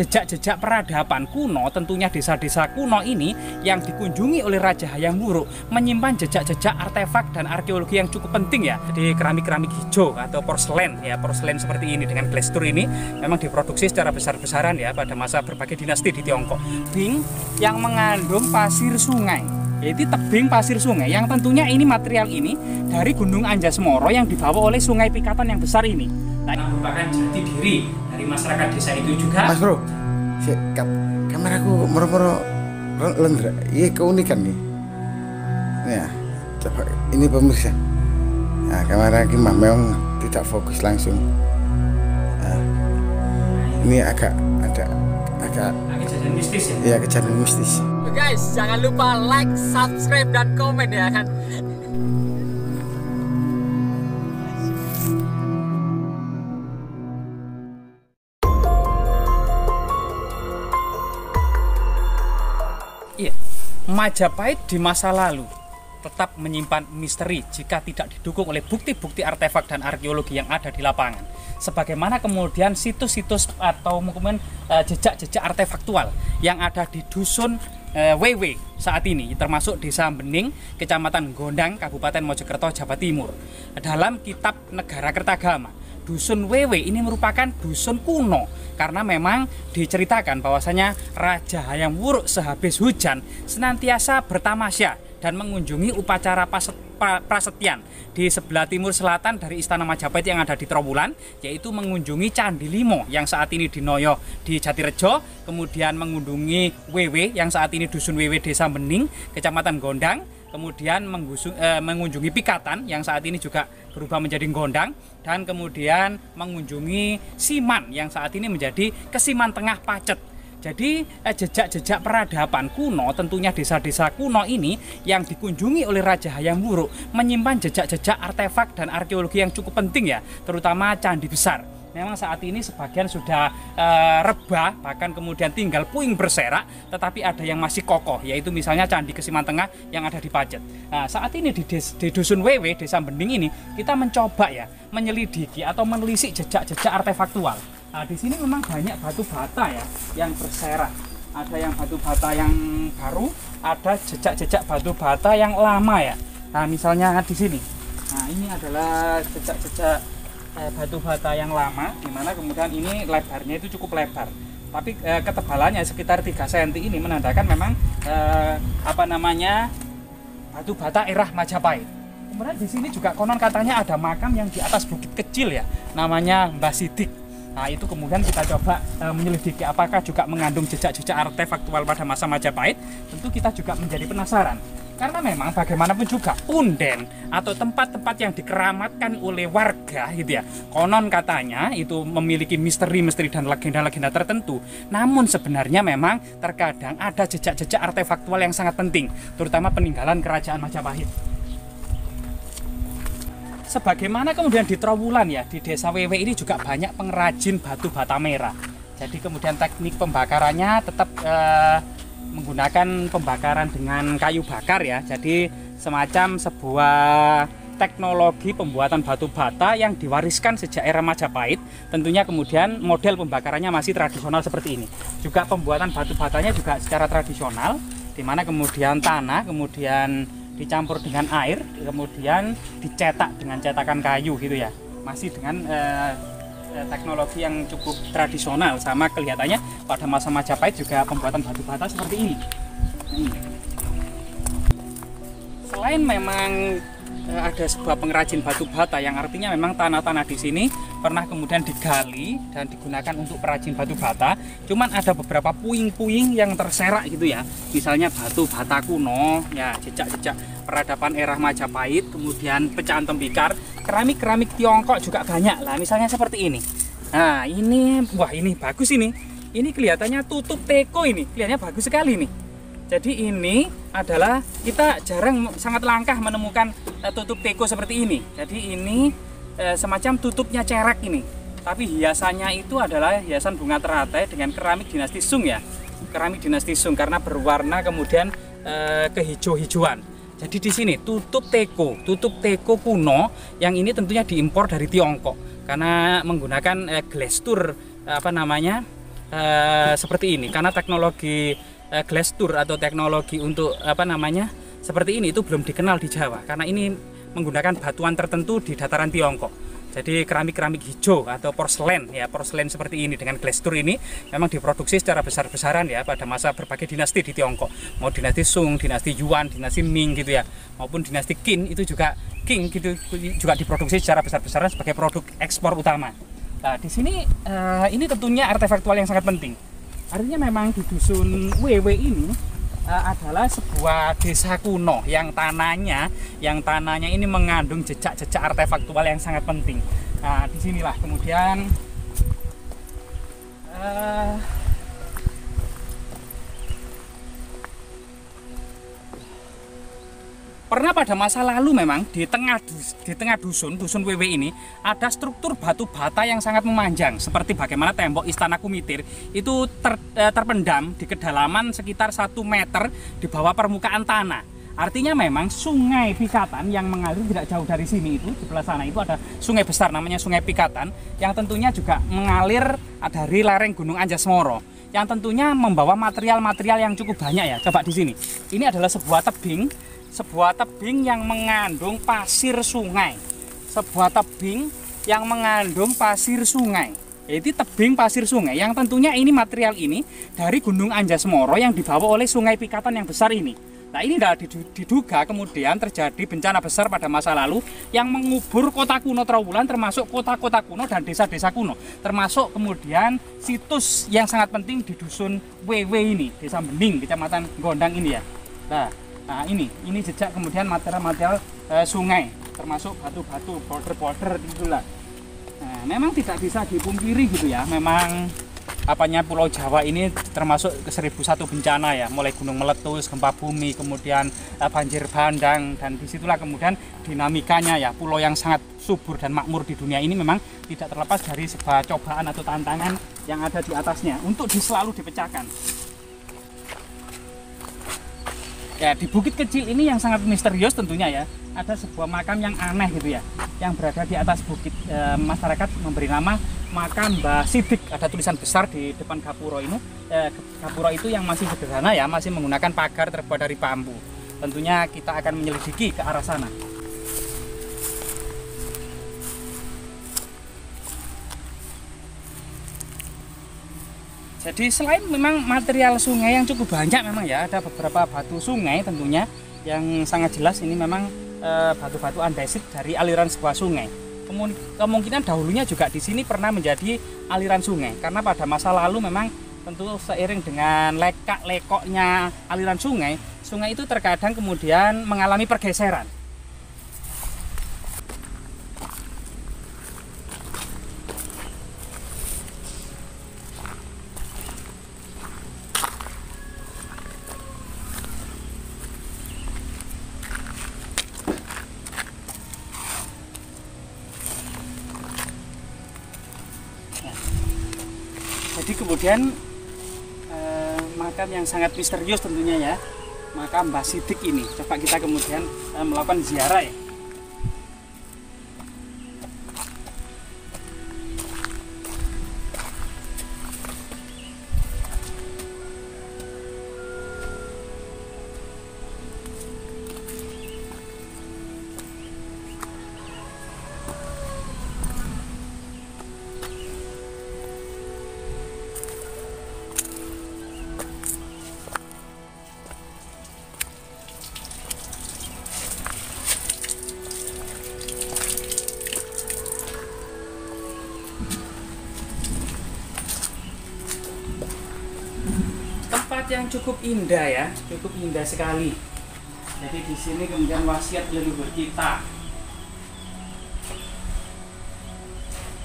jejak-jejak peradaban kuno, tentunya desa-desa kuno ini yang dikunjungi oleh Raja Hayam Wuruk menyimpan jejak-jejak artefak dan arkeologi yang cukup penting ya. Di keramik-keramik hijau atau porselen ya, porselen seperti ini dengan glastur ini memang diproduksi secara besar-besaran ya pada masa berbagai dinasti di Tiongkok. Tebing yang mengandung pasir sungai, yaitu tebing pasir sungai yang tentunya ini material ini dari Gunung Anjasmara yang dibawa oleh Sungai Pikatan yang besar ini. Nah, merupakan jati diri dari masyarakat desa itu juga. Mas bro, kameraku moro-moro lendra, ini keunikan nih. Ya, coba ini pemirsa. Nah, kamera ini memang tidak fokus langsung. Nah, ini agak kejadian mistis ya. Ya, kejadian mistis. Guys, jangan lupa like, subscribe, dan komen ya kan. Iya, Majapahit di masa lalu tetap menyimpan misteri jika tidak didukung oleh bukti-bukti artefak dan arkeologi yang ada di lapangan. Sebagaimana kemudian situs-situs atau mungkin jejak-jejak artefaktual yang ada di dusun Wewe saat ini, termasuk Desa Bening, Kecamatan Gondang, Kabupaten Mojokerto, Jawa Timur. Dalam kitab Negara Kertagama, dusun Wewe ini merupakan dusun kuno karena memang diceritakan bahwasanya Raja Hayam Wuruk sehabis hujan senantiasa bertamasya dan mengunjungi upacara prasetyan di sebelah timur selatan dari Istana Majapahit yang ada di Trowulan, yaitu mengunjungi Candi Limo yang saat ini di Noyo di Jatirejo, kemudian mengunjungi Wewe yang saat ini dusun Wewe Desa Bening, Kecamatan Gondang, kemudian mengunjungi Pikatan yang saat ini juga berubah menjadi Gondang, dan kemudian mengunjungi Siman yang saat ini menjadi Kesiman Tengah Pacet. Jadi jejak-jejak peradaban kuno, tentunya desa-desa kuno ini yang dikunjungi oleh Raja Hayam Wuruk menyimpan jejak-jejak artefak dan arkeologi yang cukup penting ya, terutama candi besar. Memang saat ini sebagian sudah rebah, bahkan kemudian tinggal puing berserak, tetapi ada yang masih kokoh, yaitu misalnya Candi Kesiman Tengah yang ada di Pacet. Nah, saat ini di dusun Wewe, Desa Bening ini, kita mencoba ya menyelidiki atau menelisik jejak-jejak artefaktual. Nah, di sini memang banyak batu bata ya yang berserak. Ada yang batu bata yang baru, ada jejak-jejak batu bata yang lama ya. Nah, misalnya di sini. Nah, ini adalah jejak-jejak batu bata yang lama, dimana kemudian ini lebarnya itu cukup lebar, tapi ketebalannya sekitar 3 cm ini menandakan memang batu bata era Majapahit. Kemudian di sini juga konon katanya ada makam yang di atas bukit kecil ya, namanya Mbah Sidik. Nah, itu kemudian kita coba menyelidiki apakah juga mengandung jejak-jejak artefaktual pada masa Majapahit. Tentu kita juga menjadi penasaran. Karena memang bagaimanapun juga punden atau tempat-tempat yang dikeramatkan oleh warga gitu ya, konon katanya itu memiliki misteri-misteri dan legenda-legenda tertentu. Namun sebenarnya memang terkadang ada jejak-jejak artefaktual yang sangat penting, terutama peninggalan kerajaan Majapahit. Sebagaimana kemudian di Trowulan ya, di Desa Wewe ini juga banyak pengrajin batu bata merah. Jadi kemudian teknik pembakarannya tetap menggunakan pembakaran dengan kayu bakar ya. Jadi semacam sebuah teknologi pembuatan batu bata yang diwariskan sejak era Majapahit. Tentunya kemudian model pembakarannya masih tradisional seperti ini. Juga pembuatan batu batanya juga secara tradisional, di mana kemudian tanah kemudian dicampur dengan air, kemudian dicetak dengan cetakan kayu gitu ya. Masih dengan teknologi yang cukup tradisional, sama kelihatannya pada masa Majapahit juga pembuatan batu bata seperti ini. Selain memang ada sebuah pengrajin batu bata yang artinya memang tanah-tanah di sini pernah kemudian digali dan digunakan untuk perajin batu bata. Cuman ada beberapa puing-puing yang terserak gitu ya. Misalnya batu bata kuno, ya jejak-jejak peradaban era Majapahit, kemudian pecahan tembikar, keramik-keramik Tiongkok juga banyak lah. Misalnya seperti ini. Nah, ini wah ini bagus ini. Ini kelihatannya tutup teko ini. Kelihatannya bagus sekali nih. Jadi ini adalah kita sangat langkah menemukan tutup teko seperti ini. Jadi ini semacam tutupnya cerak ini. Tapi hiasannya itu adalah hiasan bunga teratai dengan keramik dinasti Sung ya. Keramik dinasti Sung karena berwarna kemudian kehijau-hijauan. Jadi di sini tutup teko kuno yang ini tentunya diimpor dari Tiongkok karena menggunakan glastur seperti ini, karena teknologi glass tour atau teknologi untuk seperti ini itu belum dikenal di Jawa, karena ini menggunakan batuan tertentu di dataran Tiongkok. Jadi keramik-keramik hijau atau porselen seperti ini dengan glass tour ini memang diproduksi secara besar-besaran ya pada masa berbagai dinasti di Tiongkok. Mau dinasti Sung, dinasti Yuan, dinasti Ming gitu ya, maupun dinasti Qing itu juga juga diproduksi secara besar-besaran sebagai produk ekspor utama. Nah, di sini ini tentunya artefaktual yang sangat penting. Artinya memang di dusun WW ini adalah sebuah desa kuno yang tanahnya ini mengandung jejak-jejak artefaktual yang sangat penting. Nah, disinilah kemudian pernah pada masa lalu memang di tengah dusun WW ini ada struktur batu bata yang sangat memanjang, seperti bagaimana tembok Istana Kumitir itu terpendam di kedalaman sekitar 1 meter di bawah permukaan tanah. Artinya memang Sungai Pikatan yang mengalir tidak jauh dari sini, itu di sebelah sana itu ada sungai besar namanya Sungai Pikatan yang tentunya juga mengalir dari lereng Gunung Anjasmara, yang tentunya membawa material-material yang cukup banyak ya. Coba di sini. Ini adalah sebuah tebing yang mengandung pasir sungai. Yaitu tebing pasir sungai yang tentunya ini material ini dari Gunung Anjasmara yang dibawa oleh Sungai Pikatan yang besar ini. Nah, ini diduga kemudian terjadi bencana besar pada masa lalu yang mengubur kota kuno Trowulan, termasuk kota-kota kuno dan desa-desa kuno, termasuk kemudian situs yang sangat penting di dusun WW ini, Desa Bening, Kecamatan Gondang ini ya. Nah, ini jejak kemudian material-material sungai, termasuk batu-batu, boulder-boulder itulah. Nah, memang tidak bisa dipungkiri gitu ya, memang Pulau Jawa ini termasuk ke 1001 bencana ya, mulai gunung meletus, gempa bumi, kemudian banjir bandang, dan disitulah kemudian dinamikanya ya, pulau yang sangat subur dan makmur di dunia ini memang tidak terlepas dari sebuah cobaan atau tantangan yang ada di atasnya untuk selalu dipecahkan. Ya, di bukit kecil ini yang sangat misterius tentunya ya, ada sebuah makam yang aneh gitu ya, yang berada di atas bukit. Masyarakat memberi nama makam Mbah Sidik. Ada tulisan besar di depan gapura ini. Gapura itu yang masih sederhana ya, masih menggunakan pagar terbuat dari bambu. Tentunya kita akan menyelidiki ke arah sana. Jadi selain memang material sungai yang cukup banyak memang ya, ada beberapa batu sungai tentunya yang sangat jelas ini memang batu-batu andesit dari aliran sebuah sungai. Kemungkinan dahulunya juga di sini pernah menjadi aliran sungai, karena pada masa lalu memang tentu seiring dengan lekok-lekoknya aliran sungai itu terkadang kemudian mengalami pergeseran. Jadi kemudian makam yang sangat misterius tentunya ya, makam Mbah Sidik ini. Coba kita kemudian melakukan ziarah ya. Yang cukup indah ya, cukup indah sekali. Jadi di sini kemudian wasiat leluhur kita.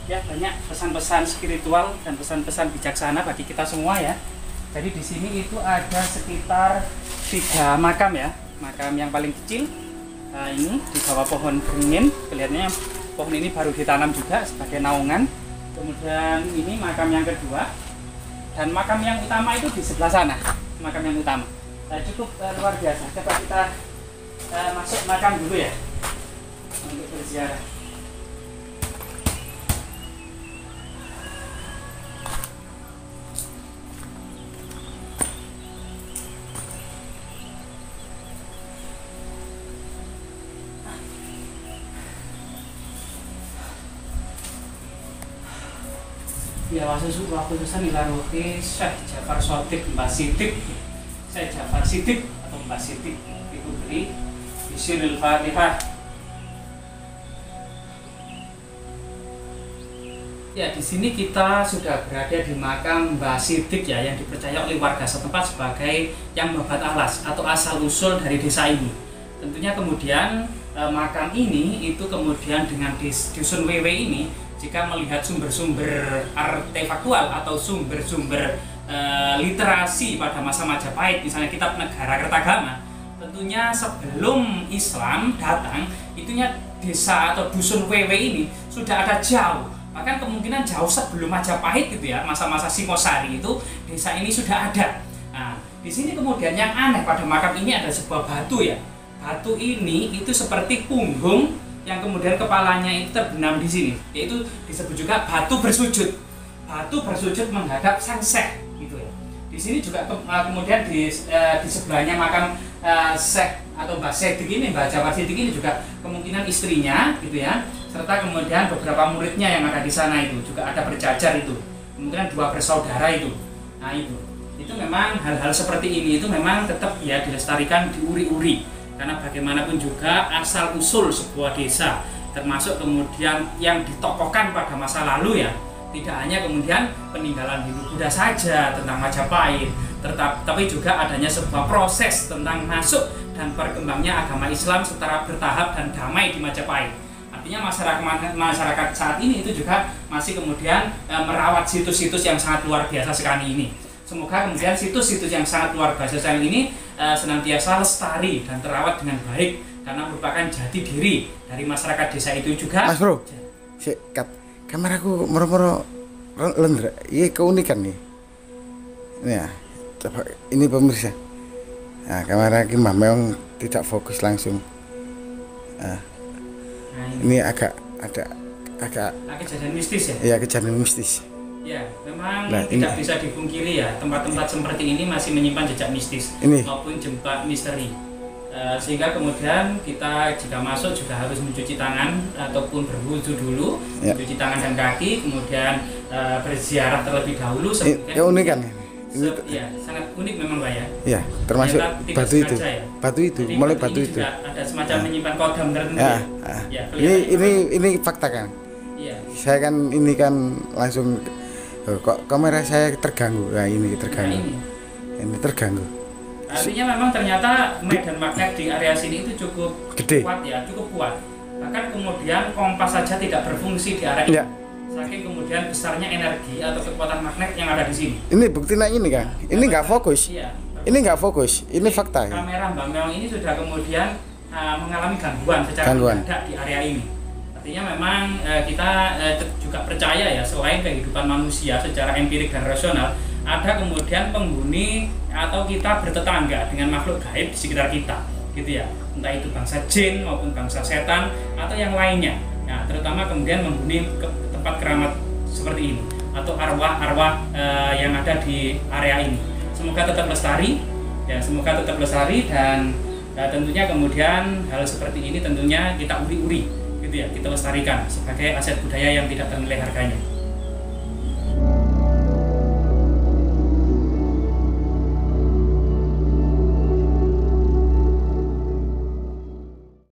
Ya, banyak pesan-pesan spiritual dan pesan-pesan bijaksana bagi kita semua ya. Jadi di sini itu ada sekitar 3 makam ya. Makam yang paling kecil ini di bawah pohon beringin, kelihatannya pohon ini baru ditanam juga sebagai naungan. Kemudian ini makam yang kedua. Dan makam yang utama itu di sebelah sana, makam yang utama. Cukup luar biasa. Coba kita masuk makam dulu ya, untuk berziarah. Ya wasu khususan ila ruhi Syekh Jafar Shadiq Mbah Sidik, Syekh Jafar Sidik atau Mbah Sidik itu beri Bismillahil Fatihah. Ya, di sini kita sudah berada di makam Mbah Sidik ya, yang dipercaya oleh warga setempat sebagai yang membabat alas atau asal usul dari desa ini. Tentunya kemudian makam ini itu kemudian dengan dusun Wewe ini, jika melihat sumber-sumber artefaktual atau sumber-sumber literasi pada masa Majapahit, misalnya kitab Negara Kertagama, tentunya sebelum Islam datang, itunya desa atau dusun Wewe ini sudah ada jauh, bahkan kemungkinan jauh sebelum Majapahit gitu ya, masa-masa Singosari itu desa ini sudah ada. Nah, di sini kemudian yang aneh pada makam ini ada sebuah batu ya. Batu ini itu seperti punggung yang kemudian kepalanya itu terbenam di sini, yaitu disebut juga batu bersujud. Batu bersujud menghadap sang Syekh gitu ya. Di sini juga kemudian di sebelahnya makam Syekh atau Mbah Sidik ini, Mbah Jafar Sidik ini juga kemungkinan istrinya gitu ya, serta kemudian beberapa muridnya yang ada di sana itu juga ada berjajar itu, kemungkinan 2 bersaudara itu. Nah itu memang hal-hal seperti ini itu memang tetap ya dilestarikan, diuri-uri. Karena bagaimanapun juga asal usul sebuah desa, termasuk kemudian yang ditokohkan pada masa lalu ya, tidak hanya kemudian peninggalan Hindu Buddha saja tentang Majapahit, tapi juga adanya sebuah proses tentang masuk dan berkembangnya agama Islam secara bertahap dan damai di Majapahit. Artinya masyarakat saat ini itu juga masih kemudian merawat situs-situs yang sangat luar biasa sekali ini. Semoga kemudian situs-situs yang sangat luar biasa sekali ini senantiasa lestari dan terawat dengan baik, karena merupakan jati diri dari masyarakat desa itu juga. Mas bro, kameraku moro-moro lendra, ini keunikan nih. Ya, coba ini pemirsa. Nah, kamera kita memang tidak fokus langsung. Nah, ini agak kejadian mistis ya? Iya, kejadian mistis. Ya, memang tidak bisa dipungkiri ya, tempat-tempat seperti ini masih menyimpan jejak mistis maupun jejak misteri. Sehingga kemudian kita jika masuk juga harus mencuci tangan ataupun berwudu dulu, mencuci tangan dan kaki, kemudian berziarah terlebih dahulu. Ya unik kan? Ya, sangat unik memang Pak ya. Ya, termasuk batu itu. Ya. Batu itu, jadi, mulai batu itu. Ada semacam menyimpan kodam tertentu. Ya, ini fakta kan? Iya. Saya kan ini kan langsung kok kamera saya terganggu. Nah, ini terganggu. Ini terganggu. Artinya memang ternyata medan magnet di area sini itu cukup gede, kuat ya, cukup kuat. Bahkan kemudian kompas saja tidak berfungsi di area ini. Saking kemudian besarnya energi atau kekuatan magnet yang ada di sini. Ini buktinya ini kan. Ini nggak fokus. Iya. Ini nggak fokus. Ini fakta. Kamera Mbak Meong ini sudah kemudian mengalami gangguan secara mendadak di area ini. Artinya memang kita juga percaya ya, selain kehidupan manusia secara empirik dan rasional, ada kemudian penghuni atau kita bertetangga dengan makhluk gaib di sekitar kita, gitu ya. Entah itu bangsa jin maupun bangsa setan atau yang lainnya. Nah, terutama kemudian menghuni tempat keramat seperti ini atau arwah-arwah yang ada di area ini. Semoga tetap lestari, ya semoga tetap lestari dan tentunya kemudian hal seperti ini tentunya kita uri-uri. Gitu ya, kita lestarikan sebagai aset budaya yang tidak ternilai harganya.